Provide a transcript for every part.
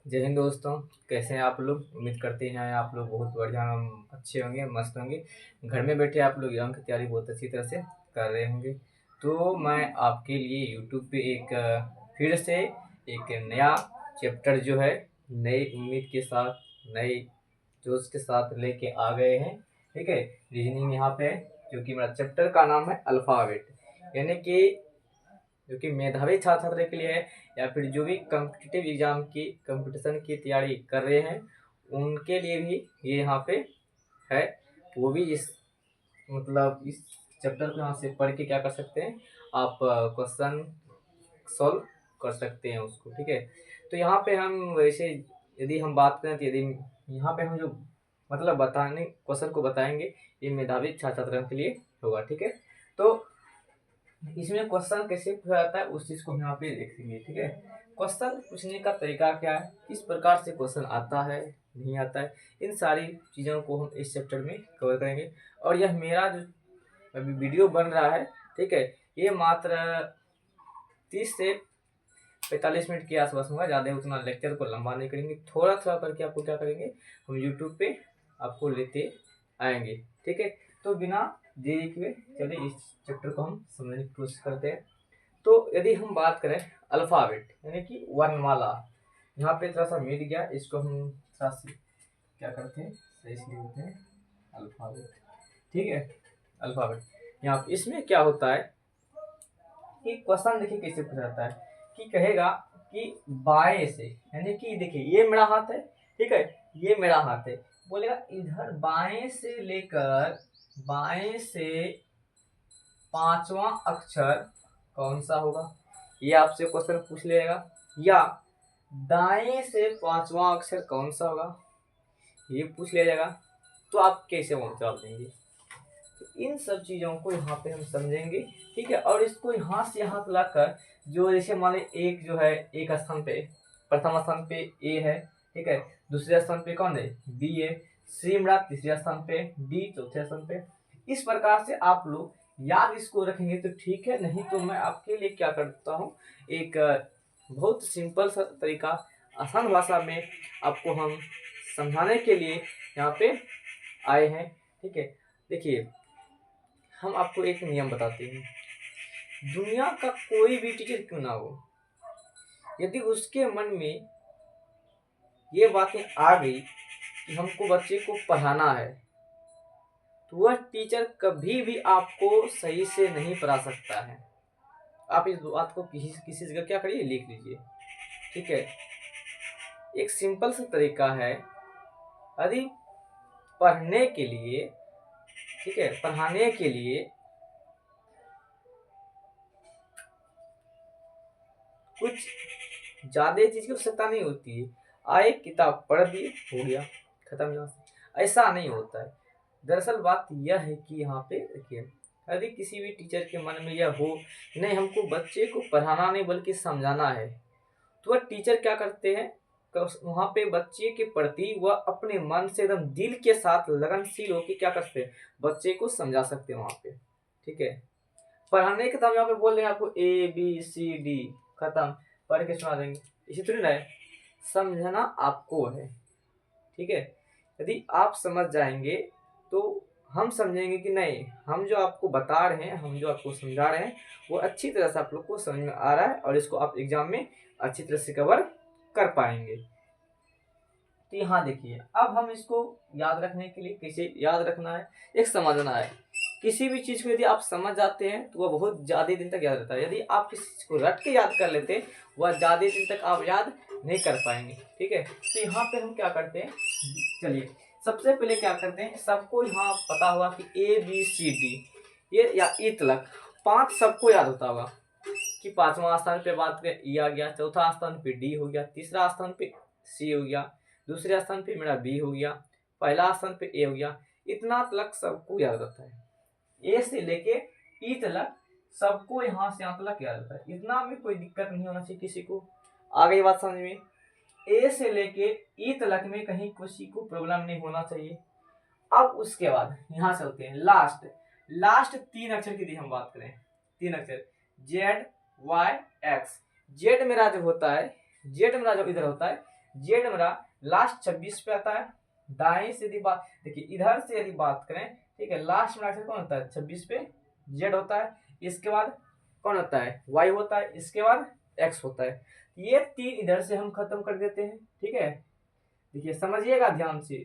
जय हिंद दोस्तों। कैसे हैं आप लोग? उम्मीद करते हैं आप लोग बहुत बढ़िया अच्छे होंगे, मस्त होंगे। घर में बैठे आप लोग एग्जाम की तैयारी बहुत अच्छी तरह से कर रहे होंगे। तो मैं आपके लिए यूट्यूब पे एक फिर से एक नया चैप्टर जो है नई उम्मीद के साथ, नई जोश के साथ लेके आ गए हैं। ठीक है, रीजनिंग यहाँ पे है, जो कि मेरा चैप्टर का नाम है अल्फ़ाबेट। यानी कि जो कि मेधावी छात्र छात्र के लिए है, या फिर जो भी कम्पिटिटिव एग्जाम की कंपटीशन की तैयारी कर रहे हैं उनके लिए भी ये यहाँ पे है। वो भी इस मतलब इस चैप्टर को यहाँ से पढ़ के क्या कर सकते हैं, आप क्वेश्चन सॉल्व कर सकते हैं उसको। ठीक है, तो यहाँ पे हम वैसे यदि हम बात करें तो यदि यहाँ पे हम जो मतलब बताने क्वेश्चन को बताएंगे, ये मेधावी छात्र छात्राओं के लिए होगा। ठीक है, तो इसमें क्वेश्चन कैसे पूछा जाता है उस चीज को हम यहाँ पे देखेंगे। ठीक है, क्वेश्चन पूछने का तरीका क्या है, किस प्रकार से क्वेश्चन आता है, नहीं आता है, इन सारी चीज़ों को हम इस चैप्टर में कवर करेंगे। और यह मेरा जो अभी वीडियो बन रहा है, ठीक है, ये मात्र 30 से 45 मिनट के आसपास होगा। ज़्यादा उतना लेक्चर को लंबा नहीं करेंगे, थोड़ा थोड़ा करके आपको क्या करेंगे, हम यूट्यूब पे आपको लेते आएंगे। ठीक है, तो बिना देरी के चलिए इस चैप्टर को हम समझने की कोशिश करते हैं। तो यदि हम बात करें अल्फ़ाबेट यानी कि वर्णमाला, यहाँ पे थोड़ा सा मिल गया, इसको हम थोड़ा सा क्या करते हैं, सही से लिखते हैं अल्फ़ाबेट। ठीक है, अल्फ़ाबेट यहाँ पे इसमें क्या होता है कि क्वेश्चन देखिए कैसे पूछा जाता है कि कहेगा कि बाएं से, यानी कि देखिए ये मेरा हाथ है, ठीक है, ये मेरा हाथ है, बोलेगा इधर बाएं से पांचवा अक्षर कौन सा होगा, ये आपसे क्वेश्चन पूछ लेगा। या दाएं से पांचवा अक्षर कौन सा होगा, ये पूछ लिया जाएगा। तो आप कैसे जवाब देंगे, तो इन सब चीज़ों को यहाँ पे हम समझेंगे। ठीक है, और इसको यहाँ से यहाँ लाकर जो जैसे मान लीजिए एक जो है, एक स्थान पे प्रथम स्थान पे ए है, ठीक है, दूसरे स्थान पे कौन है, बी है, सी मेरा तीसरे स्थान पे, डी चौथे स्थान पे। इस प्रकार से आप लोग याद इसको रखेंगे तो ठीक है, नहीं तो मैं आपके लिए क्या करता हूँ, एक बहुत सिंपल सा तरीका आसान भाषा में आपको हम समझाने के लिए यहाँ पे आए हैं। ठीक है, देखिए हम आपको एक नियम बताते हैं। दुनिया का कोई भी टीचर क्यों ना हो, यदि उसके मन में ये बातें आ गई कि हमको बच्चे को पढ़ाना है, तो वह टीचर कभी भी आपको सही से नहीं पढ़ा सकता है। आप इस बात को किसी जगह क्या करिए, लिख लीजिए। ठीक है, एक सिंपल सा तरीका है, यदि पढ़ने के लिए, ठीक है, पढ़ाने के लिए कुछ ज्यादा चीज की आवश्यकता नहीं होती है। आए किताब पढ़ दी, हो गया, खत्म यहाँ से, ऐसा नहीं होता है। दरअसल बात यह है कि यहाँ पे देखिए, यदि किसी भी टीचर के मन में यह हो नहीं हमको बच्चे को पढ़ाना नहीं बल्कि समझाना है, तो वह टीचर क्या करते हैं, वहाँ पे बच्चे के प्रति वह अपने मन से एकदम दिल के साथ लगनशील होकर क्या करते हैं, बच्चे को समझा सकते हैं वहाँ पे। ठीक है, पढ़ाने के टाइम यहाँ पे बोल रहे हैं आपको ABCD खत्म, पढ़ के सुना देंगे, इसी थोड़ी ना है, समझना आपको है। ठीक है, यदि आप समझ जाएंगे तो हम समझेंगे कि नहीं, हम जो आपको बता रहे हैं, हम जो आपको समझा रहे हैं वो अच्छी तरह से आप लोग को समझ में आ रहा है और इसको आप एग्जाम में अच्छी तरह से कवर कर पाएंगे। तो यहाँ देखिए, अब हम इसको याद रखने के लिए कैसे याद रखना है, एक समझना है। किसी भी चीज़ को यदि आप समझ जाते हैं तो वह बहुत ज़्यादा दिन तक याद रहता है। यदि आप किसी चीज़ को रट के याद कर लेते हैं, वह ज़्यादा दिन तक आप याद नहीं कर पाएंगे। ठीक है, तो यहाँ पे हम क्या करते हैं, चलिए सबसे पहले क्या करते हैं, सबको यहाँ पता होगा कि ABCD ये या ई तक 5 सबको याद होता होगा कि पांचवा स्थान पे बात करें ई आ गया, चौथा स्थान पे डी हो गया, तीसरा स्थान पे सी हो गया, दूसरे स्थान पे मेरा बी हो गया, पहला स्थान पे ए हो गया। इतना तक सबको याद रहता है, ए से लेके ई तक सबको यहाँ से यहाँ तक याद रहता है। इतना में कोई दिक्कत नहीं होना चाहिए किसी को। आ गई बात समझ में, ए से लेके ई तक में कहीं किसी को प्रॉब्लम नहीं होना चाहिए। अब उसके बाद यहाँ चलते हैं लास्ट 3 अक्षर की यदि हम बात करें, 3 अक्षर Z Y X, जेड मेरा जो होता है, जेड मेरा जो इधर होता है जेड मेरा लास्ट 26 पे आता है। दाएं से यदि बात देखिए, इधर से यदि बात करें, ठीक है, लास्ट मेरा अक्षर कौन होता है 26 पे, जेड होता है। इसके बाद कौन होता है, वाई होता है। इसके बाद एक्स होता है। ये 3 इधर से हम खत्म कर देते हैं। ठीक है, देखिए समझिएगा ध्यान से,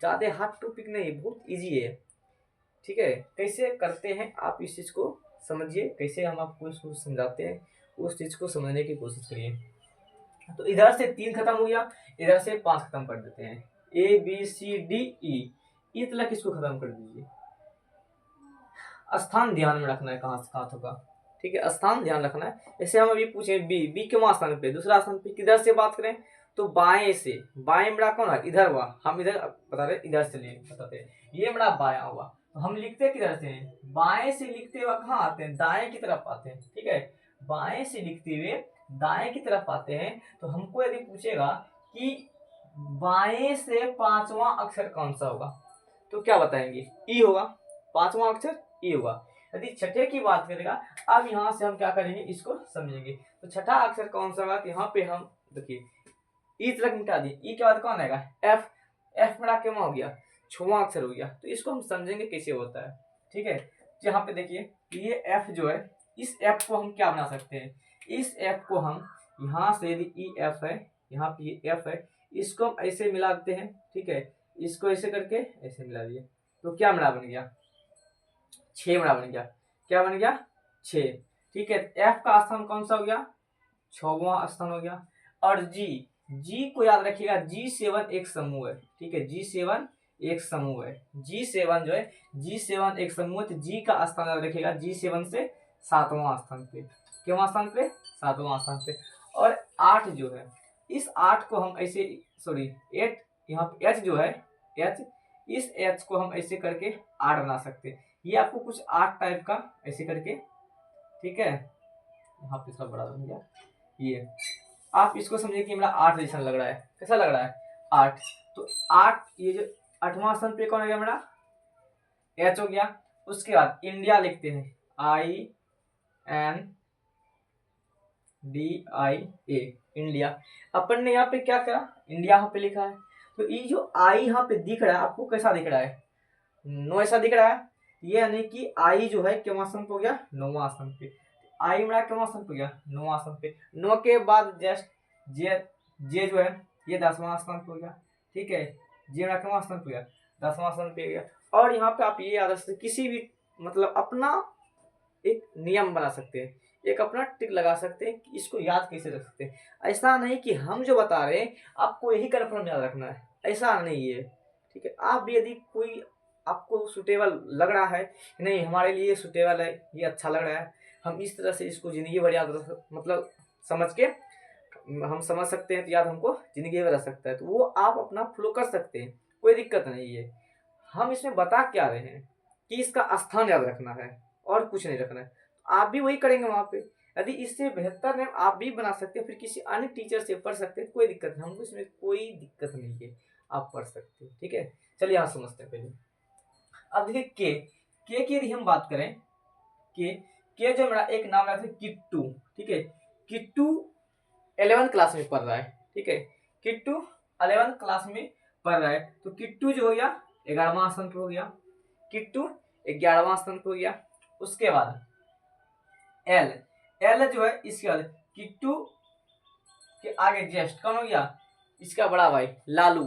ज्यादा हार्ड टॉपिक नहीं, बहुत इजी है। ठीक है, कैसे करते हैं आप इस चीज को समझिए, कैसे हम आपको इसको समझाते हैं, उस चीज को समझने की कोशिश करिए। तो इधर से 3 खत्म हो गया, इधर से 5 खत्म कर देते हैं। A B C D E तक इसको खत्म कर दीजिए। स्थान ध्यान में रखना है, कहाँ से कहाँ होगा। ठीक है, स्थान ध्यान रखना है। जैसे हम अभी पूछे बी के स्थान पे, दूसरा स्थान पे किधर से बात करें तो बाएं से। बाएं मेरा कौन है, इधर हुआ, हम इधर बता रहे, इधर से लिए बताते हैं, ये मेरा बाया हुआ। तो हम लिखते किधर से हैं, बाएं से लिखते हुए कहाँ आते हैं, दाएं की तरफ आते हैं। ठीक है, बाएं से लिखते हुए दाएं की तरफ आते हैं। तो हमको यदि पूछेगा कि बाएं से 5वां अक्षर कौन सा होगा, तो क्या बताएंगे, ई होगा। 5वां अक्षर ई होगा। यदि छठे की बात करेगा, अब यहाँ से हम क्या करेंगे, इसको समझेंगे। तो छठा अक्षर कौन सा होगा, तो यहाँ पे हम देखिए ई तक मिटा दिए, ई के बाद कौन आएगा, एफ। एफ मेरा क्या हो गया, 6वां अक्षर हो गया। तो इसको हम समझेंगे कैसे होता है। ठीक है, तो यहाँ पे देखिए ये एफ जो है, इस एफ को हम क्या बना सकते हैं, इस एफ को हम यहाँ से यदि ई एफ है, यहाँ पे ये एफ है, इसको हम ऐसे मिला देते हैं। ठीक है, इसको ऐसे करके ऐसे मिला दिए, तो क्या मेरा बन गया, 6 मेरा बन गया। क्या बन गया, 6। ठीक है, एफ का स्थान कौन सा हो गया, 6वां स्थान हो गया। और जी को याद रखिएगा, G7 एक समूह है। ठीक है, G7 एक समूह है। G7 जो है, G7 एक समूह है, तो जी का स्थान याद रखिएगा, G7 से 7वां स्थान पे। कितवां स्थान पे, 7वां स्थान पे। और 8 जो है, इस 8 को हम ऐसे, सॉरी 8, यहाँ पे एच जो है, एच, इस एच को हम ऐसे करके 8 बना सकते हैं। ये आपको कुछ 8 टाइप का ऐसे करके, ठीक है, यहाँ पे थोड़ा बड़ा बन गया ये, आप इसको समझिए कि मेरा 8 जैसा लग रहा है। कैसा लग रहा है, 8। तो 8, ये जो 8वां स्थान पे कौन हो गया मेरा, एच हो गया। उसके बाद इंडिया लिखते हैं, INDIA, इंडिया। अपन ने यहाँ पे क्या करा, इंडिया यहाँ पे लिखा है। तो ये जो आई यहाँ पे दिख रहा है, आपको कैसा दिख रहा है, 9 ऐसा दिख रहा है। ये यानी कि आई जो है कितवां स्थान पे हो गया, 9वां स्थान पे। आई मेरा कितवां स्थान पे हो गया, 9वां स्थान पे। 9 के बाद जस्ट जे जो है, ये 10वां स्थान पे हो गया। ठीक है, जे मेरा कितवां स्थान पे हो गया, 10वां स्थान पे हो गया। और यहाँ पे आप ये याद रख सकते, किसी भी मतलब अपना एक नियम बना सकते हैं, एक अपना टिक लगा सकते हैं कि इसको याद कैसे रख सकते हैं। ऐसा नहीं कि हम जो बता रहे हैं आपको यही कन्फर्म याद रखना है, ऐसा नहीं है। ठीक है, आप भी यदि कोई आपको सुटेबल लग रहा है कि नहीं हमारे लिए सुटेबल है, ये अच्छा लग रहा है, हम इस तरह से इसको जिंदगी भर याद रख, मतलब समझ के हम समझ सकते हैं, तो याद हमको जिंदगी भर रह सकता है, तो वो आप अपना फ्लो कर सकते हैं, कोई दिक्कत नहीं है। हम इसमें बता क्या रहे हैं कि इसका स्थान याद रखना है और कुछ नहीं रखना है। आप भी वही करेंगे वहां पे। यदि इससे बेहतर नेम आप भी बना सकते हैं, फिर किसी अन्य टीचर से पढ़ सकते हैं, कोई दिक्कत नहीं, हमको इसमें कोई दिक्कत नहीं है, आप पढ़ सकते हैं। ठीक है, चलिए यहाँ समझते हैं पहले। अब देखिए के की यदि हम बात करें, के जो मेरा एक नाम है किट्टू। ठीक है, किट्टू 11th क्लास में पढ़ रहा है। ठीक है, किट्टू 11th क्लास में पढ़ रहा है। तो किट्टू जो हो गया 11वां स्थान पे हो गया, किट्टू 11वां स्थान पे हो गया। उसके बाद एल जो है, इसके बाद किट्टू के आगे जस्ट कौन हो गया, इसका बड़ा भाई लालू।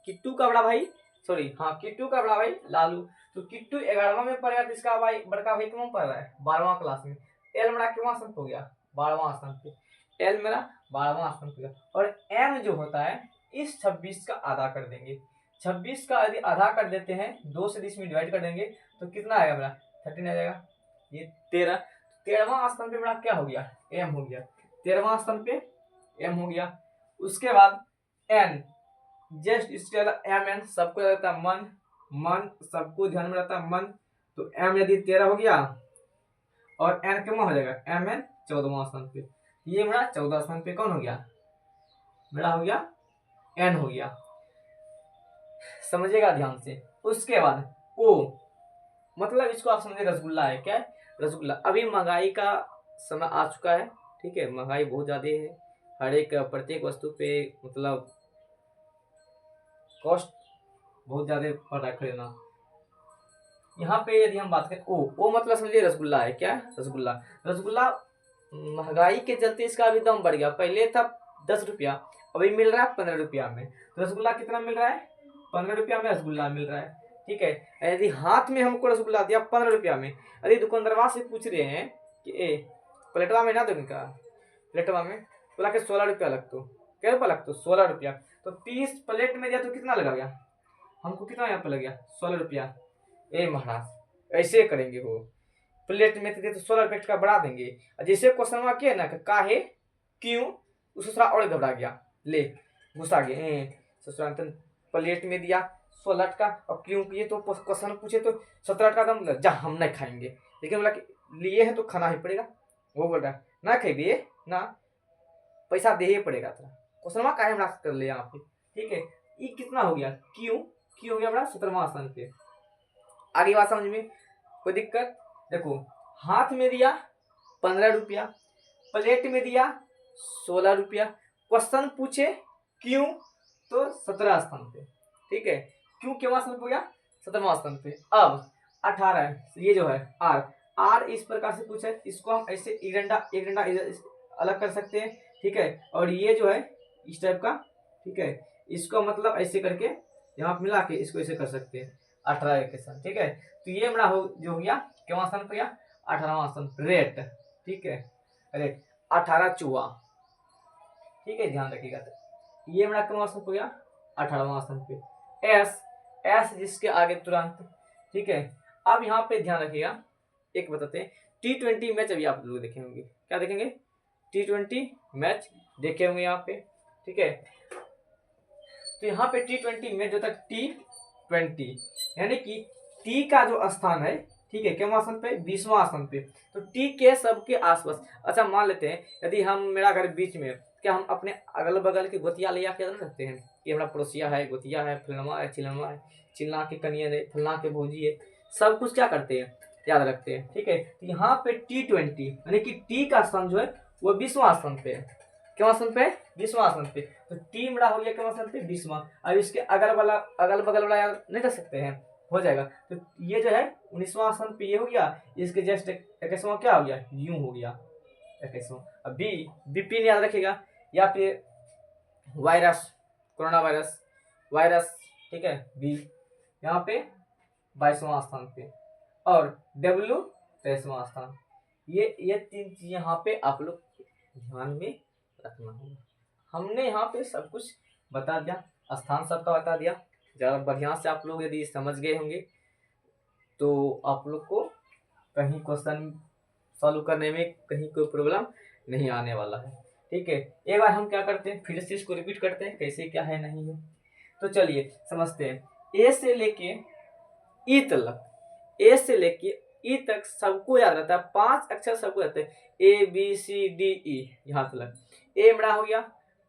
किट्टू का बड़ा भाई, सॉरी हाँ, किट्टू का बड़ा भाई लालू। तो किट्टू 11वां में पढ़ गया, तो इसका भाई बड़का भाई क्यों पढ़ रहा है, 12वां क्लास में। एल मेरा कितवां स्थान हो गया, 12वां स्थान पे। एल मेरा 12वां स्थान पे गया। और एम जो होता है, इस 26 का आधा कर देंगे। 26 का यदि आधा कर देते हैं, 2 से 20 में डिवाइड कर देंगे, तो कितना आएगा मेरा, 13 आ जाएगा। ये 13, 13वां स्थान पे मेरा क्या हो गया, एम हो गया। 13वां स्थान पे एम हो गया। उसके बाद एन, जस्ट इसके एम एन सबको रहता है मन, मन सबको ध्यान में रहता है मन। तो एम यदि 13 हो गया और एन कितना हो जाएगा, एम एन 14वां स्थान पे। ये मेरा 14 स्थान पे कौन हो गया, मेरा हो गया एन हो गया। समझिएगा ध्यान से। उसके बाद ओ, मतलब इसको आप समझे रसगुल्ला है। क्या है, रसगुल्ला। अभी महंगाई का समय आ चुका है। ठीक है, महंगाई बहुत ज्यादा है, हर एक प्रत्येक वस्तु पे मतलब कॉस्ट बहुत ज़्यादा पड़ रहा है खरीदना। यहाँ पे यदि हम बात करें ओ मतलब समझिए रसगुल्ला है। क्या है? रसगुल्ला। रसगुल्ला महंगाई के चलते इसका अभी दाम बढ़ गया। पहले था 10 रुपया, अभी मिल रहा है 15 रुपया में। तो रसगुल्ला कितना मिल रहा है? 15 रुपया में रसगुल्ला मिल रहा है। ठीक है, यदि हाथ में हमको रसगुल्ला दिया 15 रुपया में, यदि दुकानदारवा से पूछ रहे हैं कि ए प्लेटवा में ना दोगे का, प्लेटवा में बोला कि 16 रुपया लगतो। क्या रुपया लगतो? 16 रुपया। तो 30 प्लेट में दिया तो कितना लगा गया हमको? कितना यहाँ पे लग गया? 16 रुपया। ए महाराज ऐसे करेंगे वो, प्लेट में तो 16 रुपये का बढ़ा देंगे। जैसे क्वेश्चन किया ना काहे क्यों, दूसरा और घबरा गया, ले गुस्सा गया ससुराल प्लेट में दिया 16 का और क्यों किए तो क्वेश्चन पूछे तो 17 का दम जा हम नहीं खाएंगे, लेकिन बोला कि लिए हैं तो खाना ही पड़ेगा। वो बोल रहा है ना खाइए ना, पैसा दे ही पड़ेगा तेरा। क्वेश्चन काहे हमरा कर ले यहाँ पे। ठीक है, ये कितना हो गया? क्यों क्यों हो गया बड़ा 17वां स्थान पे। आगे बात समझ में कोई दिक्कत? देखो हाथ में दिया 15 रुपया, प्लेट में दिया 16 रुपया, क्वेश्चन पूछे क्यों तो 17 स्थान पे। ठीक है, क्यों केवा स्थान पे हो गया? 17वां स्थान पे। अब 18 ये जो है आर इस प्रकार से पूछा है, इसको हम ऐसे एक डंडा अलग कर सकते हैं। ठीक है, और ये जो है इस टाइप का। ठीक है, इसको मतलब ऐसे करके यहाँ मिला के इसको ऐसे कर सकते हैं 18 के साथ। ठीक है, तो ये हमारा जो हो गया केवा स्थान पे गया? 18वां स्थान। रेट, ठीक है, रेट 18 चूहा। ठीक है, ध्यान रखिएगा। तो ये हमारा केवा स्थान पे गया? 18वां स्थान पे। एस जिसके आगे तुरंत। ठीक है, अब यहाँ पे ध्यान रखिएगा, एक बताते हैं T20 मैच अभी आप लोग देखे होंगे। क्या देखेंगे? T20 मैच देखे होंगे यहाँ पे। ठीक है, तो यहाँ पे T20 में जो तक T20 यानी कि टी का जो स्थान है, ठीक है, क्या स्थान पे? 20वां स्थान पे। तो टी के सबके आसपास। अच्छा मान लेते हैं यदि हम मेरा घर बीच में, क्या हम अपने अगल बगल के गोतिया ले आके रख सकते हैं? ये हमारा पड़ोसिया है, गोतिया है, फिल्मा है, चिलमा है, चिल्ला के कनिया है, फलना के भौजी है, सब कुछ क्या करते हैं? याद रखते हैं। ठीक है, तो यहाँ पे T20 यानी कि टी का स्थान जो है वो 20वां स्थान पे है। क्या स्थान पे? 20वां स्थान पे। तो टी बड़ा हो गया क्या स्थान पे? 20वां। अब इसके अगल बगल वाला याद नहीं कर सकते हैं? हो जाएगा। तो ये जो है 19वां स्थान पे ये हो गया, इसके जस्ट 21वां क्या हो गया? यूं हो गया 21वां। अब बी पिन याद रखिएगा, या फिर वायरस, कोरोना वायरस। ठीक है, बी यहाँ पे 22वां स्थान पे, और डब्ल्यू 23वां स्थान। ये 3 चीज यहाँ पे आप लोग ध्यान में रखना होगा। हमने यहाँ पे सब कुछ बता दिया, स्थान सबका बता दिया। ज़्यादा बढ़िया से आप लोग यदि समझ गए होंगे तो आप लोग को कहीं क्वेश्चन सॉल्व करने में कहीं कोई प्रॉब्लम नहीं आने वाला है। ठीक है, एक बार हम क्या करते हैं, फिर से इसको रिपीट करते हैं कैसे क्या है नहीं है। तो चलिए समझते हैं। ए से लेके ई तक, ए से लेके ई तक सबको याद रहता है, 5 अक्षर सबको रहते हैं, A B C D E. यहाँ तक ए बड़ा हो गया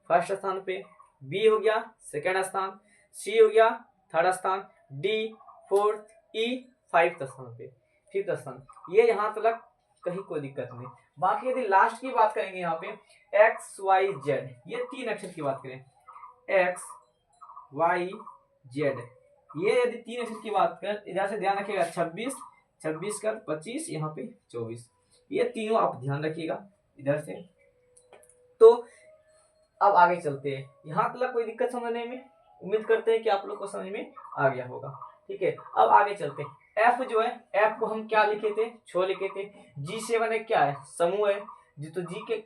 फर्स्ट स्थान पे, बी हो गया सेकेंड स्थान, सी हो गया थर्ड स्थान, डी फोर्थ, ई 5th स्थान पे, 5th स्थान। ये यहाँ तक कहीं कोई दिक्कत नहीं। बाकी यदि लास्ट की बात करेंगे यहाँ पे एक्स वाई जेड, ये 3 अक्षर की बात करें, एक्स वाई जेड, ये यदि 3 अक्षर की बात करें, इधर से ध्यान रखिएगा 26 का 25, यहाँ पे 24, ये तीनों आप ध्यान रखिएगा इधर से। तो अब आगे चलते हैं, यहाँ तक कोई दिक्कत समझने में? उम्मीद करते हैं कि आप लोग को समझ में आ गया होगा। ठीक है, अब आगे चलते हैं। एफ जो है, एफ को हम क्या लिखे थे? छो लिखे थे। G7 है क्या है? समूह है जी। तो जी के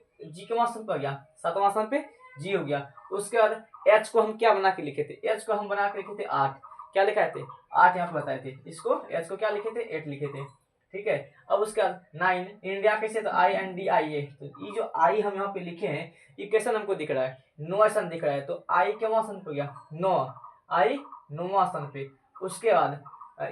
स्थान पर गया 7वां स्थान पे जी हो गया। उसके बाद एच को हम क्या बना के लिखे थे? एच को हम बना के लिखे थे 8। क्या लिखा थे? 8 यहाँ पे बताए थे। इसको एच को क्या लिखे थे? 8 लिखे थे। ठीक है, अब उसके बाद 9 इंडिया कैसे? तो INDIA। तो ये जो आई हम यहाँ पे लिखे हैं ये कैसा हमको दिख रहा है? 9 स्थान दिख रहा है। तो आई के स्थान पे गया 9, आई 9वां स्थान पे। उसके बाद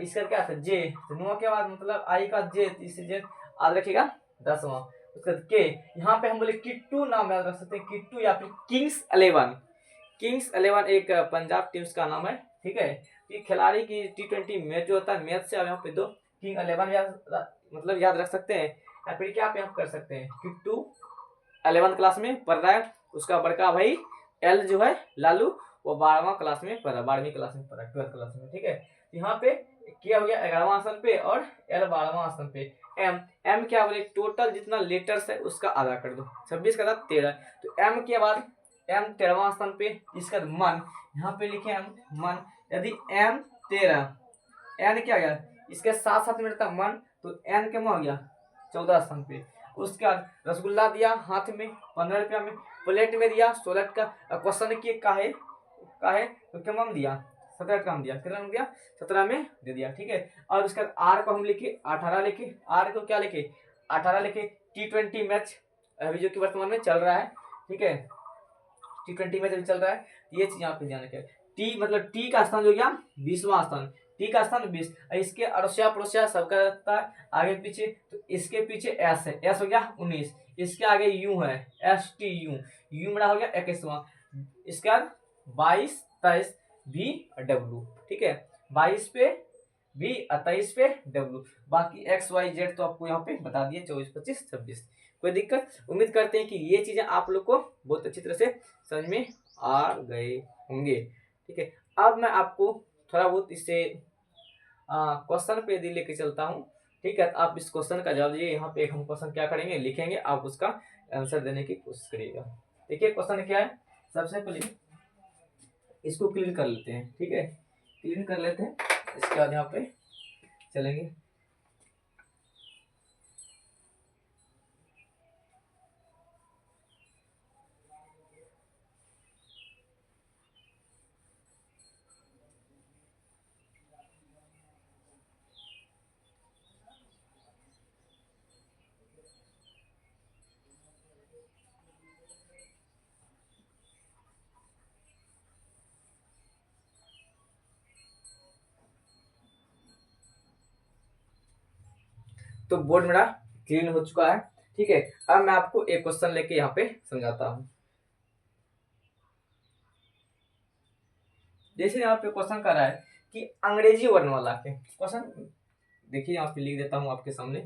इसका क्या था? जे। तो 9 के बाद मतलब आई का जे, इससे जे याद रखिएगा 10वां। उसके बाद के, यहाँ पे हम बोले किट्टू नाम याद रख सकते हैं, किट्टू या फिर किंग्स 11 एक पंजाब टीम्स का नाम है। ठीक है, ये खिलाड़ी की T20 मैच जो होता है, मैच से यहाँ पे दो किंग 11 मतलब याद रख सकते हैं, या फिर क्या आप यहाँ कर सकते हैं किट्टू 11 क्लास में पढ़ रहा है उसका बड़का भाई एल जो है लालू, वो 12वीं क्लास में पढ़ा, 12th क्लास में, ठीक है। यहाँ पे क्या हो गया 11वां स्थान पे और एल 12वां स्थान पे। एम एम क्या बोले, टोटल जितना लेटर्स है उसका आधा कर दो, 26 का था 13, तो एम के बाद एम 13वां स्थान पे, इसका मन, यहाँ पे लिखे एम मन, यदि एम 13, एन क्या गया इसके साथ साथ में रहता मन, तो एन क्या हो गया 14 स्थान पे। उसके बाद रसगुल्ला दिया हाथ में 15 रुपया में, प्लेट में दिया 16 का, क्वेश्चन किए काहे तो क्या नाम दिया 17 का दिया, कितना नाम दिया 17 में दे दिया, ठीक है। और उसके बाद आर को हम लिखे 18 लिखे, आर को क्या लिखे 18 लिखे। T20 मैच अभी जो कि वर्तमान में चल रहा है, ठीक है, T20 मैच अभी चल रहा है, ये चीज यहाँ पे ध्यान रखें। टी मतलब टी का स्थान हो गया 20वां स्थान, टी का स्थान 20, इसके अड़ोसिया पड़ोसिया सबका रहता है आगे पीछे, तो इसके पीछे एस है, एस हो गया 19, इसके आगे यू है STU, यू बड़ा हो गया 21वां, इसके बाद 22 23 भी डब्ल्यू, ठीक है, 22 पे भी 23 पे डब्ल्यू, बाकी XYZ तो आपको यहाँ पे बता दिए 24 25 26, कोई दिक्कत। उम्मीद करते हैं कि ये चीजें आप लोग को बहुत अच्छी तरह से समझ में आ गए होंगे, ठीक है। अब मैं आपको थोड़ा बहुत इससे क्वेश्चन पे यदि लेके चलता हूँ, ठीक है। आप इस क्वेश्चन का जवाब दीजिए, यहाँ पे एक हम क्वेश्चन क्या करेंगे लिखेंगे, आप उसका आंसर देने की कोशिश करिएगा। देखिए क्वेश्चन क्या है, सबसे पहले इसको क्लीन कर लेते हैं, ठीक है, क्लीन कर लेते हैं, इसके बाद यहाँ पे चलेंगे। तो बोर्ड मेरा क्लीन हो चुका है, ठीक है। अब मैं आपको एक क्वेश्चन लेके यहाँ पे समझाता हूँ। जैसे यहाँ पे क्वेश्चन कर रहा है कि अंग्रेजी वर्णमाला के क्वेश्चन, देखिए यहाँ पे लिख देता हूँ आपके सामने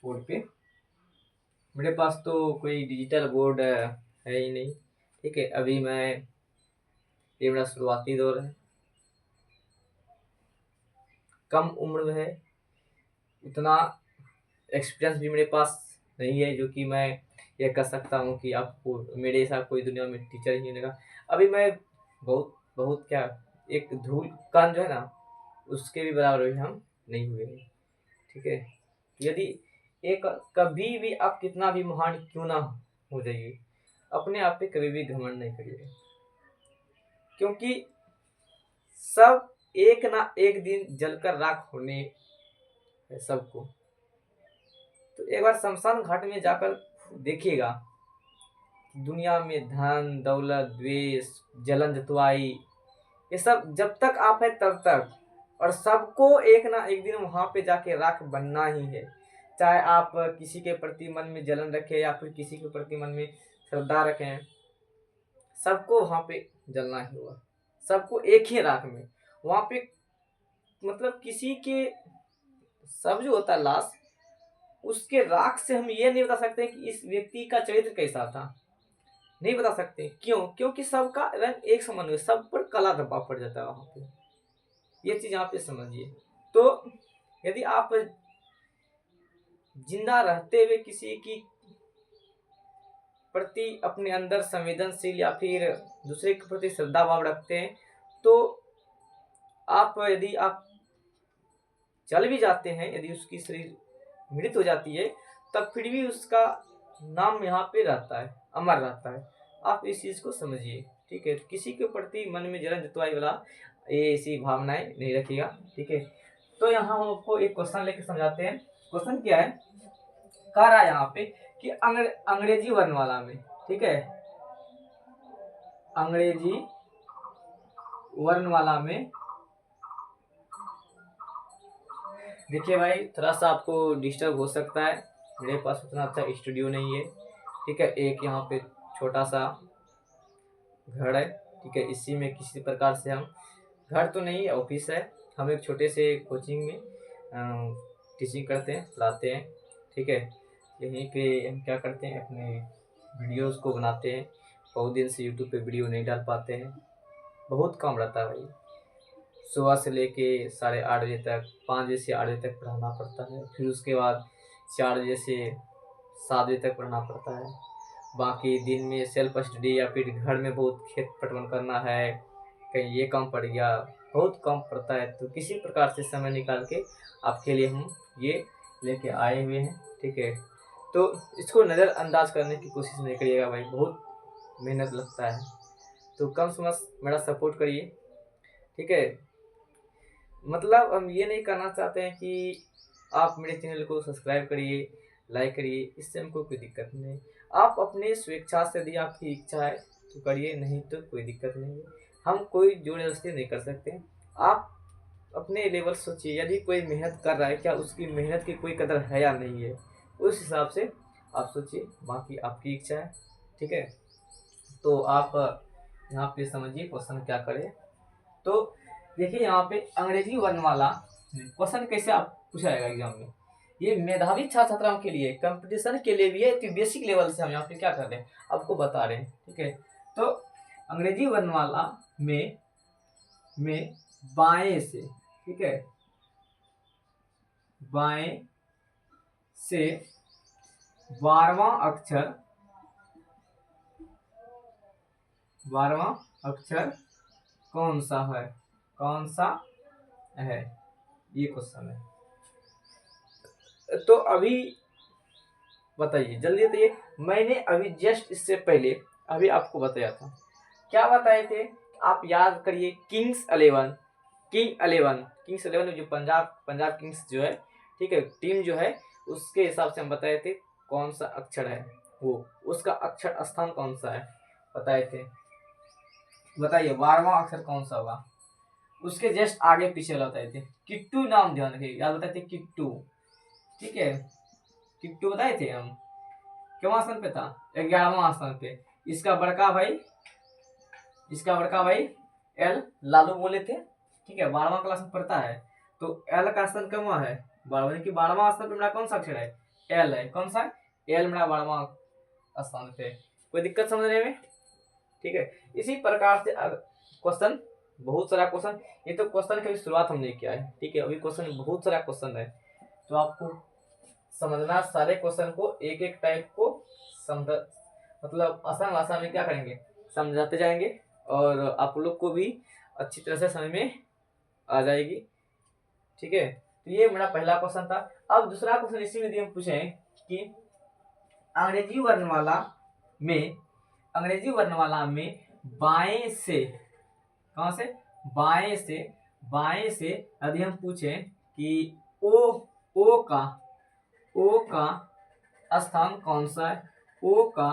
बोर्ड पे। मेरे पास तो कोई डिजिटल बोर्ड है ही नहीं, ठीक है, अभी मैं, ये मेरा शुरुआती दौर है, कम उम्र में है, इतना एक्सपीरियंस भी मेरे पास नहीं है जो कि मैं ये कह सकता हूँ कि आपको मेरे जैसा कोई दुनिया में टीचर ही नहीं लगा। अभी मैं बहुत बहुत क्या, एक धूल कण जो है ना उसके भी बराबर भी हम नहीं हुए हैं, ठीक है। यदि एक कभी भी आप कितना भी महान क्यों ना हो जाइए, अपने आप पे कभी भी घमंड नहीं करिए, क्योंकि सब एक ना एक दिन जलकर राख होने है सबको। तो एक बार शमशान घाट में जाकर देखिएगा, दुनिया में धन दौलत द्वेष जलन जतवाई, ये सब जब तक आप है तब तक, और सबको एक ना एक दिन वहां पे जाके राख बनना ही है। चाहे आप किसी के प्रति मन में जलन रखें या फिर किसी के प्रति मन में श्रद्धा रखें, सबको वहां पे जलना ही होगा, सबको एक ही राख में वहां पे, मतलब किसी के सब जो होता है लाश, उसके राख से हम ये नहीं बता सकते कि इस व्यक्ति का चरित्र कैसा था, नहीं बता सकते। क्यों? क्योंकि सबका रंग एक समान है, सब पर काला धब्बा पड़ जाता है वहां पे, ये चीज आप समझिए। तो यदि आप जिंदा रहते हुए किसी की प्रति अपने अंदर संवेदनशील या फिर दूसरे के प्रति श्रद्धा भाव रखते हैं, तो आप यदि आप चल भी जाते हैं, यदि उसकी शरीर मृत हो जाती है, तब फिर भी उसका नाम यहाँ पे रहता है, अमर रहता है। आप इस चीज को समझिए, ठीक है। किसी के प्रति मन में जलन जतवाई वाला ये ऐसी भावनाएं नहीं रखिएगा, ठीक है। तो यहाँ हम आपको एक क्वेश्चन लेके समझाते हैं। क्वेश्चन क्या है, कह रहा है यहाँ पे कि अंग्रेजी वर्णमाला में, ठीक है, अंग्रेजी वर्णमाला में, देखिए भाई थोड़ा सा आपको डिस्टर्ब हो सकता है, मेरे पास उतना अच्छा स्टूडियो नहीं है, ठीक है। एक यहाँ पे छोटा सा घर है, ठीक है, इसी में किसी प्रकार से हम, घर तो नहीं ऑफिस है, हम एक छोटे से कोचिंग में टीचिंग करते हैं, पढ़ाते हैं, ठीक है। यहीं पे हम क्या करते हैं, अपने वीडियोस को बनाते हैं, बहुत दिन से यूट्यूब पे वीडियो नहीं डाल पाते हैं, बहुत कम रहता है भाई। सुबह से लेके 8:30 बजे तक, 5 बजे से 8 बजे तक पढ़ाना पड़ता है, फिर उसके बाद 4 बजे से 7 बजे तक पढ़ना पड़ता है। बाकी दिन में सेल्फ स्टडी या फिर घर में बहुत खेत पटवन करना है, कहीं ये काम पड़ गया, बहुत कम पड़ता है। तो किसी प्रकार से समय निकाल के आपके लिए हम ये लेके आए हुए हैं, ठीक है। तो इसको नज़रअंदाज करने की कोशिश नहीं करिएगा भाई, बहुत मेहनत लगता है। तो कम से कम मेरा सपोर्ट करिए, ठीक है। मतलब हम ये नहीं करना चाहते हैं कि आप मेरे चैनल को सब्सक्राइब करिए, लाइक करिए, इससे हमको कोई दिक्कत नहीं। आप अपने स्वेच्छा से यदि आपकी इच्छा है तो करिए, नहीं तो कोई दिक्कत नहीं है। हम कोई जोर जबरदस्ती नहीं कर सकते। आप अपने लेवल सोचिए, यदि कोई मेहनत कर रहा है, क्या उसकी मेहनत की कोई कदर है या नहीं है, उस हिसाब से आप सोचिए, बाकी आपकी इच्छा है, ठीक है। तो आप यहाँ पे समझिए क्वेश्चन क्या करें। तो देखिए यहाँ पे अंग्रेजी वर्णमाला क्वेश्चन कैसे आप पूछा जाएगा एग्जाम में। ये मेधावी छात्र छात्राओं के लिए, कंपटीशन के लिए भी है, तो बेसिक लेवल से हम यहाँ पे क्या कर रहे हैं आपको बता रहे हैं, ठीक है। तो अंग्रेजी वर्णमाला में बाएं से, ठीक है, बाएं से 12वां अक्षर, 12वां अक्षर कौन सा है, कौन सा है, ये क्वेश्चन है। तो अभी बताइए, जल्दी बताइए। मैंने अभी जस्ट इससे पहले अभी आपको बताया था, क्या बताए थे आप याद करिए। किंग्स 11 जो पंजाब किंग्स जो है, ठीक है, टीम जो है, उसके हिसाब से हम बताए थे कौन सा अक्षर है वो, उसका अक्षर स्थान कौन सा है बताए थे। बताइए 12वां अक्षर कौन सा होगा, उसके जस्ट आगे पीछे बताए थे। किट्टू नाम ध्यान रखिए, याद बताए थे किट्टू, ठीक है। किट्टू बताए थे हम, क्यों स्थान पे था, 11वां स्थान पे। इसका बड़का भाई एल लालू बोले थे, ठीक है, 12वां क्लास में पढ़ता है। तो एल का स्थान कहाँ है, 12वां, कि 12वां स्थान पे मेरा कौन सा अक्षर है, एल है। कौन सा एल मेरा 12वां स्थान पे। कोई दिक्कत समझने में, ठीक है। इसी प्रकार से क्वेश्चन, बहुत सारा क्वेश्चन, ये तो क्वेश्चन की शुरुआत हमने किया है, ठीक है। अभी क्वेश्चन बहुत सारा क्वेश्चन है, तो आपको समझना, सारे क्वेश्चन को एक एक टाइप को समझ, मतलब आसान भाषा में क्या करेंगे, समझाते जाएंगे, और आप लोग को भी अच्छी तरह से समझ में आ जाएगी, ठीक है। तो ये मेरा पहला क्वेश्चन था। अब दूसरा क्वेश्चन इसी में हम पूछें कि अंग्रेजी वर्णमाला में बाएं से, कहां से, बाएं से यदि हम पूछें कि ओ का स्थान कौन सा है, ओ का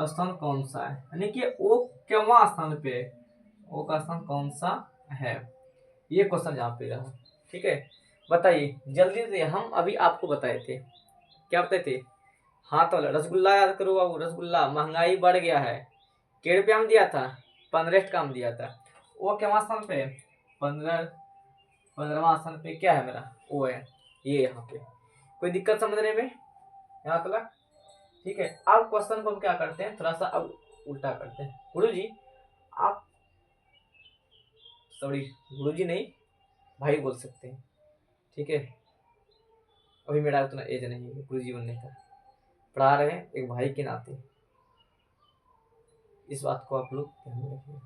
स्थान कौन सा है, यानी कि ओ क्यों स्थान पे, ओ का स्थान कौन सा है, ये क्वेश्चन यहाँ पे रहा, ठीक है। बताइए जल्दी से, हम अभी आपको बताए थे, क्या बताए थे, हाँ तो रसगुल्ला याद करो बाबू, रसगुल्ला महंगाई बढ़ गया है, के रुपया में दिया था, 15 का हम दिया था। वो क्या स्थान पे, 15वां स्थान पे क्या है मेरा, ओ है, ये यहाँ पे। कोई दिक्कत समझने में यहाँ तक, ठीक है। अब क्वेश्चन को हम क्या करते हैं, थोड़ा सा अब उल्टा करते हैं। गुरुजी आप, सॉरी गुरुजी नहीं, भाई बोल सकते हैं, ठीक है। अभी मेरा उतना एज नहीं है गुरुजी बनने का, पढ़ा रहे हैं एक भाई के नाते, इस बात को आप लोग ध्यान में रखिए।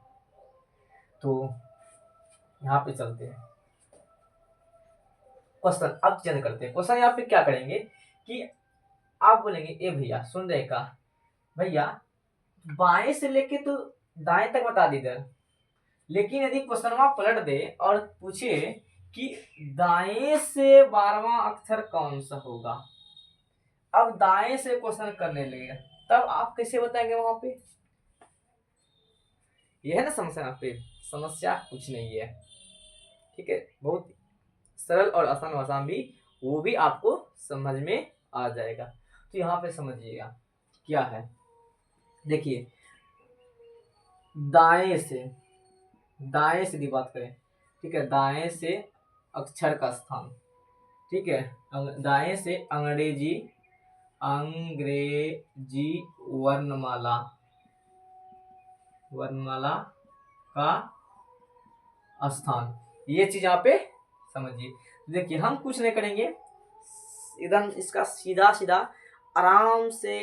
तो यहाँ पे चलते हैं क्वेश्चन, अब चेंज करते हैं क्वेश्चन। यहाँ पे क्या करेंगे कि आप बोलेंगे ए भैया सुन रहे का, भैया बाएं से लेके तो दाएं तक बता दीजिए, लेकिन यदि क्वेश्चन पलट दे और पूछे कि दाएं से 12वां अक्षर कौन सा होगा, अब दाएं से क्वेश्चन करने लगे, तब आप कैसे बताएंगे वहां पे, यह है ना समस्या। पे समस्या कुछ नहीं है, ठीक है, बहुत सरल और आसान भाषा भी, वो भी आपको समझ में आ जाएगा। तो यहाँ पे समझिएगा क्या है, देखिए दाएं से यदि बात करें, ठीक है, दाएं से अक्षर का स्थान, ठीक है। दाएं से अंग्रेजी अंग्रेजी वर्णमाला वर्णमाला का स्थान, ये चीज यहाँ पे समझिए। देखिए हम कुछ नहीं करेंगे, एकदम इसका सीधा सीधा आराम से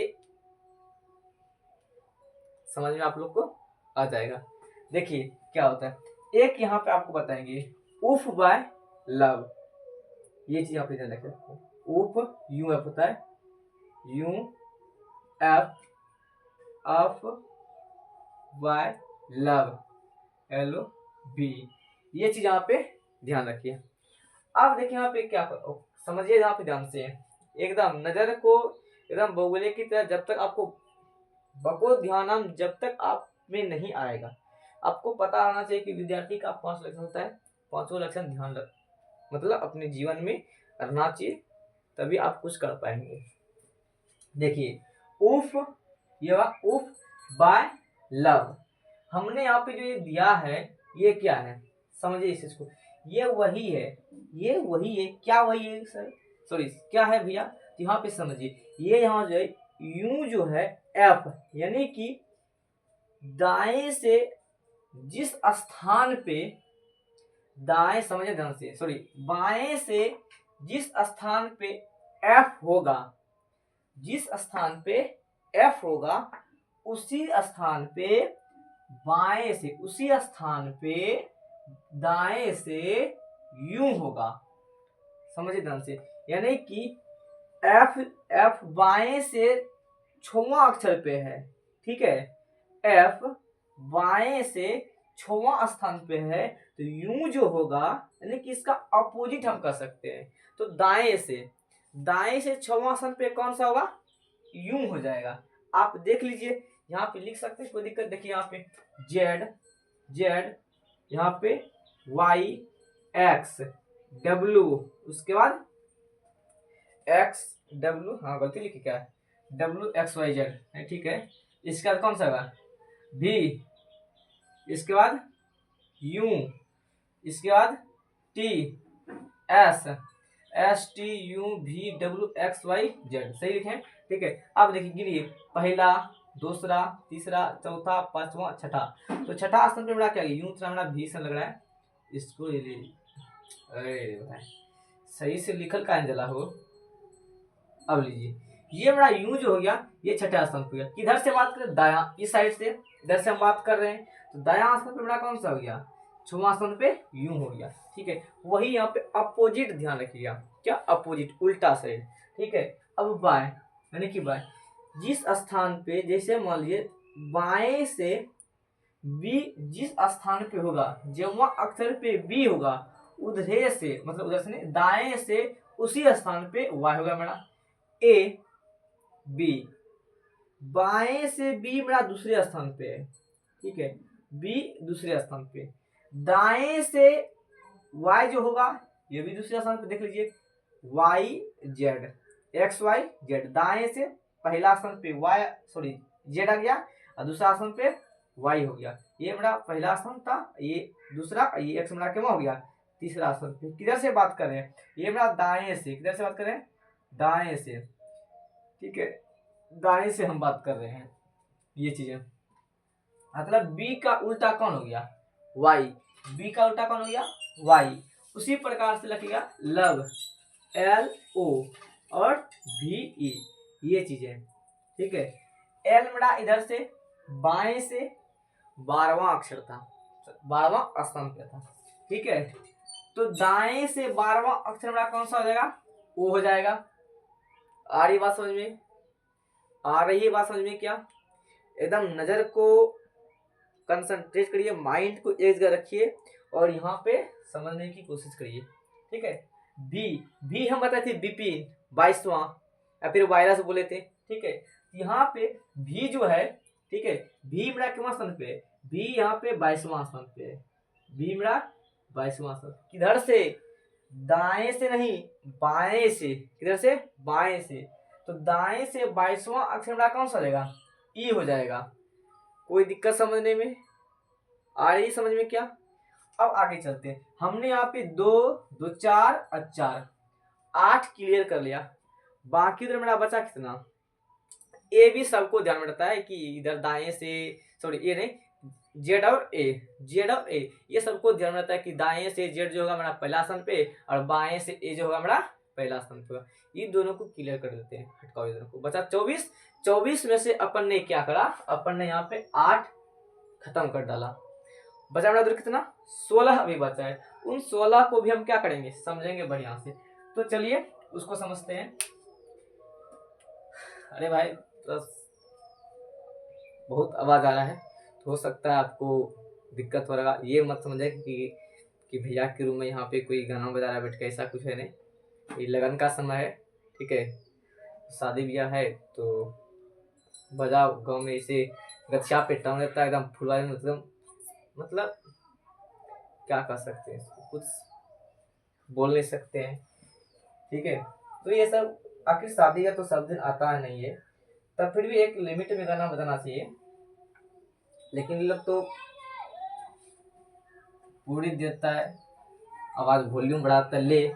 समझ में आप लोग को आ जाएगा। देखिए क्या होता है, एक यहाँ पे आपको बताएंगे उफ बाय लव, ये चीज आप ध्यान रखें। उफ यू एफ होता है, U F F by love L O B, ये चीज यहाँ पे ध्यान रखिए। अब देखिए यहाँ पे क्या समझिए, यहाँ पे ध्यान से एकदम नजर को एकदम बगुले की तरह, जब तक आपको बको ध्यानम जब तक आप में नहीं आएगा, आपको पता होना चाहिए कि विद्यार्थी का 5 लक्षण होता है, 5 लक्षण ध्यान रख, मतलब अपने जीवन में करना चाहिए, तभी आप कुछ कर पाएंगे। देखिए उफ, ये उफ बाय लव, हमने यहाँ पे जो ये दिया है ये क्या है, समझिए इस चीज को, ये वही है, ये वही है, क्या वही है सर, सॉरी क्या है भैया, तो यहाँ पे समझिए, ये यहाँ जो है यू जो है एफ, यानी कि दाएं से जिस स्थान पे, दाएं समझे ध्यान से, सॉरी बाएं से जिस स्थान पे एफ होगा, जिस स्थान पे एफ होगा उसी स्थान पे बाएं से, उसी स्थान पे दाएं से यू होगा, समझिए ध्यान से, यानी कि एफ एफ बाएं से 6वां अक्षर पे है, ठीक है, एफ बाएं से 6वां स्थान पे है, तो यू जो होगा यानी कि इसका अपोजिट हम कर सकते हैं, तो दाएं से 6वां स्थान पे कौन सा होगा, यू हो जाएगा। आप देख लीजिए यहाँ पे लिख सकते हैं, कोई दिक्कत, देखिए यहाँ पे जेड जेड, यहाँ पे वाई एक्स डब्ल्यू, उसके बाद एक्स डब्ल्यू, हाँ गलती लिखी क्या है, डब्ल्यू एक्स वाई जेड है, ठीक है। इसके बाद कौन सा होगा भी, इसके बाद यू, इसके बाद T S S T U V W X Y Z, सही लिखे, ठीक है। अब देखिए गिनिए, पहला दूसरा तीसरा चौथा पांचवा छठा, तो छठा स्थान पे मेरा क्या यू था, मेरा भी लग रहा है, इसको अरे सही से लिखल का जला हो। अब लीजिए ये मेरा यू जो हो गया, ये छठे स्थान पे गया, किधर से बात करें, दाया, इस साइड से, इधर से हम बात कर रहे हैं, तो दाया स्थान पे मेरा कौन सा हो गया, 6वां स्थान पे यू हो गया, ठीक है। वही यहाँ पे अपोजिट ध्यान रखिएगा, क्या अपोजिट, उल्टा साइड, ठीक है। अब बाय, यानी कि बाय जिस स्थान पे, जैसे मान लीजिए बाएं से बी जिस स्थान पे होगा, जब वहां अक्षर पे बी होगा, उधर से मतलब उधर से नहीं, दाएं से उसी स्थान पे वाई होगा मेरा, ए बी, बाएं से बी मेरा दूसरे स्थान पे है, ठीक है, बी दूसरे स्थान पे, दाएं से वाई जो होगा ये भी दूसरे स्थान पे, देख लीजिए Y Z X Y Z, दाएं से पहला स्थान पे वाई सॉरी जेड आ गया और दूसरा स्थान पे वाई हो गया, ये मेरा पहला स्थान था, ये दूसरा, ये एक्स मेरा क्या हो गया तीसरा स्थान पे। किधर से बात कर रहे हैं, ये मेरा दाएं से, किधर से बात कर रहे हैं, दाएं से, ठीक है, दाएं से हम बात कर रहे हैं, ये चीजें मतलब बी का उल्टा कौन हो गया, वाई, बी का उल्टा कौन हो गया, वाई। उसी प्रकार से लिखिएगा लव एल ओ और भी ई, ये चीजें, ठीक है। एल मेरा इधर से बाएं से 12वां अक्षर था, 12वां स्थान पे था, ठीक है, तो दाएं से 12वां अक्षर मेरा कौन सा हो जाएगा, ओ हो जाएगा। आ रही बात समझ में, आ रही है बात समझ में, क्या एकदम नजर को कंसंट्रेट करिए, माइंड को एक जगह रखिए और यहाँ पे समझने की कोशिश करिए, ठीक है। भी हम बताए थे बिपिन 22वां या फिर वायरस बोले थे, ठीक है। यहाँ पे भी जो है, ठीक है, भी मेरा कितना स्थान पे, भी यहाँ पे 22वां स्थान पे है, भी मेरा 22वां स्थान, किधर से, दाएं से नहीं बाएं से, किधर से, बाएं से, तो दाएं से 22वां अक्षर मेरा कौन सा हो जाएगा, ई हो जाएगा। कोई दिक्कत समझने में आ रही समझ में, क्या अब आगे चलते हैं। हमने यहाँ पे 2 2 4 और 4, 8 क्लियर कर लिया। बाकी उधर मेरा बचा कितना, ए भी सबको ध्यान में रहता है कि इधर दाएं से, सॉरी ए नहीं, जेड और ए, जेड और ए ये सबको ध्यान में रहता है कि दाएं से जेड जो होगा मेरा पहला स्थान पे और बाएं से ए जो होगा मेरा पहला स्थान पे होगा। ये दोनों को क्लियर कर देते हैं, हटकाओ ये दोनों को। बचा 24। 24 में से अपन ने क्या करा, अपन ने यहाँ पे 8 खत्म कर डाला। बचा मेरा उधर कितना, 16 अभी बचा है। उन 16 को भी हम क्या करेंगे, समझेंगे बढ़िया से। तो चलिए उसको समझते हैं। अरे भाई बहुत आवाज आ रहा है, तो हो सकता है आपको दिक्कत हो रहा। ये मत समझे कि भैया के रूम में यहाँ पे कोई गाना बजा रहा है बैठ के, ऐसा कुछ है नहीं। ये लगन का समय है, ठीक है, शादी ब्याह है तो बजाओ। गाँव में इसे गच्छा पे टाउन रहता है एकदम फुलवारी में, मतलब क्या कर सकते हैं, कुछ बोल नहीं सकते हैं, ठीक है। तो ये सब आखिर शादी का तो सब दिन आता है नहीं है, तब फिर भी एक लिमिट में गाना बजाना चाहिए। लेकिन ये लोग तो पूरी देता है, आवाज वॉल्यूम बढ़ाता है। ले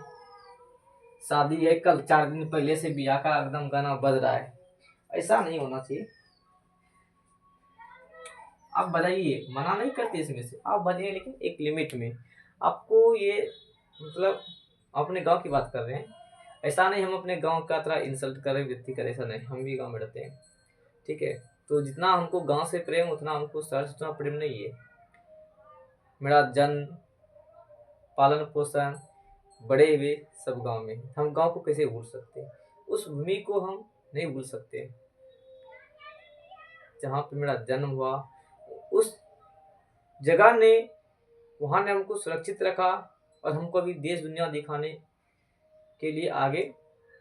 शादी है कल, 4 दिन पहले से ब्याह का एकदम गाना बज रहा है, ऐसा नहीं होना चाहिए। आप बजाइए, मना नहीं करते इसमें से, आप बजाइए लेकिन एक लिमिट में। आपको ये मतलब अपने गांव की बात कर रहे हैं, ऐसा नहीं हम अपने गांव का तरह इंसल्ट करें, व्यक्ति करें, ऐसा नहीं। हम भी गांव में रहते हैं, ठीक है। तो जितना हमको गांव से प्रेम उतना हमको शहर से उतना प्रेम नहीं है। मेरा जन्म पालन पोषण बड़े हुए सब गांव में, हम गांव को कैसे भूल सकते हैं, उस भूमि को हम नहीं भूल सकते जहाँ पे मेरा जन्म हुआ। उस जगह ने, वहाँ ने हमको सुरक्षित रखा और हमको अभी देश दुनिया दिखाने के लिए आगे